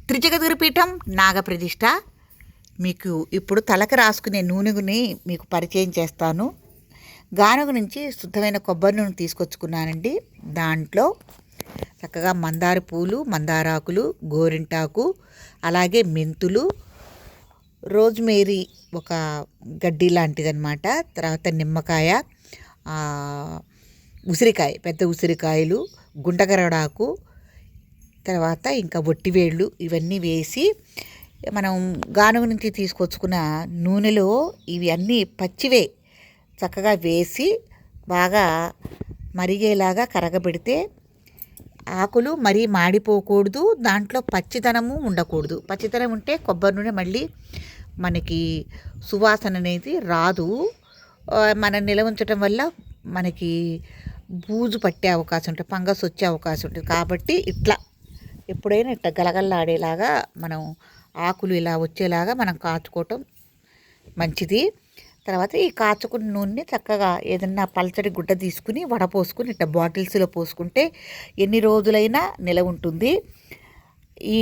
త్రిజగద్గురు పీఠం నాగప్రతిష్ఠ. మీకు ఇప్పుడు తలకు రాసుకునే నూనెని మీకు పరిచయం చేస్తాను. గానుగ నుంచి శుద్ధమైన కొబ్బరి నూనె తీసుకొచ్చుకున్నానండి. దాంట్లో చక్కగా మందార పూలు, మందారాకులు, గోరింటాకు, అలాగే మెంతులు, రోజ్మేరీ ఒక గడ్డి లాంటిదన్నమాట. తర్వాత నిమ్మకాయ, ఉసిరికాయ, పెద్ద ఉసిరికాయలు, గుంటగరడాకు, తర్వాత ఇంకా ఒట్టివేళ్ళు, ఇవన్నీ వేసి మనం గానుగ నుంచి తీసుకొచ్చుకున్న నూనెలో ఇవి అన్నీ పచ్చివే చక్కగా వేసి బాగా మరిగేలాగా కరగబెడితే, ఆకులు మరీ మాడిపోకూడదు, దాంట్లో పచ్చితనము ఉండకూడదు. పచ్చితనం ఉంటే కొబ్బరి నూనె మళ్ళీ మనకి సువాసన అనేది రాదు. మనం నిల్వ ఉంచడం వల్ల మనకి బూజు పట్టే అవకాశం ఉంటుంది, ఫంగస్ వచ్చే అవకాశం ఉంటుంది. కాబట్టి ఇట్లా ఎప్పుడైనా ఇట్లా గలగల్లాడేలాగా మనం ఆకులు ఇలా వచ్చేలాగా మనం కాచుకోవటం మంచిది. తర్వాత ఈ కాచుకున్న నూనెని చక్కగా ఏదన్నా పలచడి గుడ్డ తీసుకుని వడపోసుకుని ఇట్లా బాటిల్స్లో పోసుకుంటే ఎన్ని రోజులైనా నిలవ ఉంటుంది. ఈ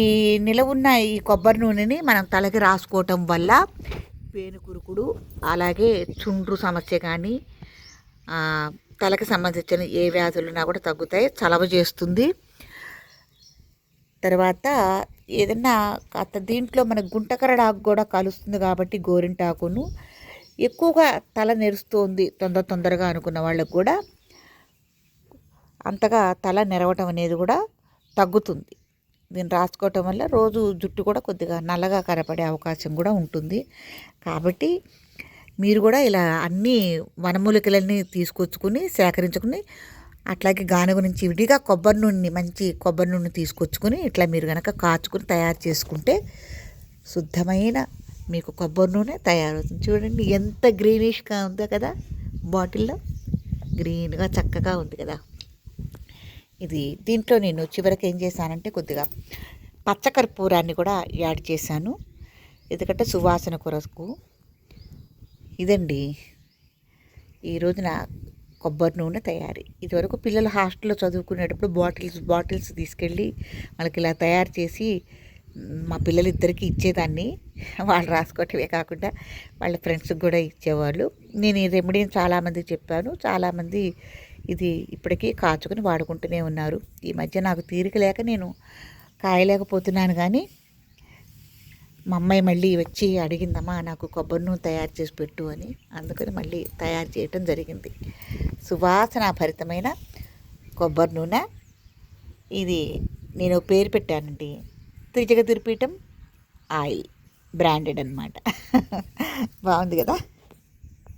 నిలవ ఉన్న ఈ కొబ్బరి నూనెని మనం తలకి రాసుకోవటం వల్ల పేనుకురుకుడు, అలాగే చుండ్రు సమస్య కానీ, తలకి సంబంధించిన ఏ వ్యాధులున్నా కూడా తగ్గుతాయి, చలవ చేస్తుంది. తర్వాత ఏదన్నా దీంట్లో మన గుంటకరడాకు కూడా కలుస్తుంది కాబట్టి గోరింటాకును ఎక్కువగా తల నెరుస్తోంది తొందరగా అనుకున్న వాళ్ళకు కూడా అంతగా తల నెరవటం అనేది కూడా తగ్గుతుంది. దీన్ని రాసుకోవటం వల్ల రోజు జుట్టు కూడా కొద్దిగా నల్లగా కనపడే అవకాశం కూడా ఉంటుంది. కాబట్టి మీరు కూడా ఇలా అన్ని వనమూలికలన్నీ తీసుకొచ్చుకుని సేకరించుకుని, అట్లాగే గానుగ నుంచి విడిగా కొబ్బరి నూనెని, మంచి కొబ్బరి నూనె తీసుకొచ్చుకొని ఇట్లా మీరు కనుక కాచుకుని తయారు చేసుకుంటే శుద్ధమైన మీకు కొబ్బరి నూనె తయారవుతుంది. చూడండి ఎంత గ్రీనిష్గా ఉందో కదా, బాటిల్లో గ్రీన్గా చక్కగా ఉంది కదా. ఇది దీంట్లో నేను చివరికి ఏం చేశానంటే కొద్దిగా పచ్చకర్పూరాన్ని కూడా యాడ్ చేశాను, ఎందుకంటే సువాసన కొరకు. ఇదండి ఈ రోజున కొబ్బరి నూనె తయారీ. ఇదివరకు పిల్లలు హాస్టల్లో చదువుకునేటప్పుడు బాటిల్స్ తీసుకెళ్ళి వాళ్ళకి ఇలా తయారు చేసి మా పిల్లలిద్దరికీ ఇచ్చేదాన్ని. వాళ్ళు రాసుకోవటమే కాకుండా వాళ్ళ ఫ్రెండ్స్కి కూడా ఇచ్చేవాళ్ళు. నేను ఈ రెమెడీని చాలామంది చెప్పాను, చాలామంది ఇది ఇప్పటికీ కాచుకొని వాడుకుంటూనే ఉన్నారు. ఈ మధ్య నాకు తీరిక లేక నేను కాయలేకపోతున్నాను, కానీ మా అమ్మాయి మళ్ళీ వచ్చి అడిగిందమ్మా నాకు కొబ్బరి నూనె తయారు చేసి పెట్టు అని. అందుకని మళ్ళీ తయారు చేయటం జరిగింది. సువాసన భరితమైన కొబ్బరి నూనె ఇది నేను పేరు పెట్టానండి, త్రిజగద్గురు పీఠం ఆయిల్, బ్రాండెడ్ అనమాట. బాగుంది కదా.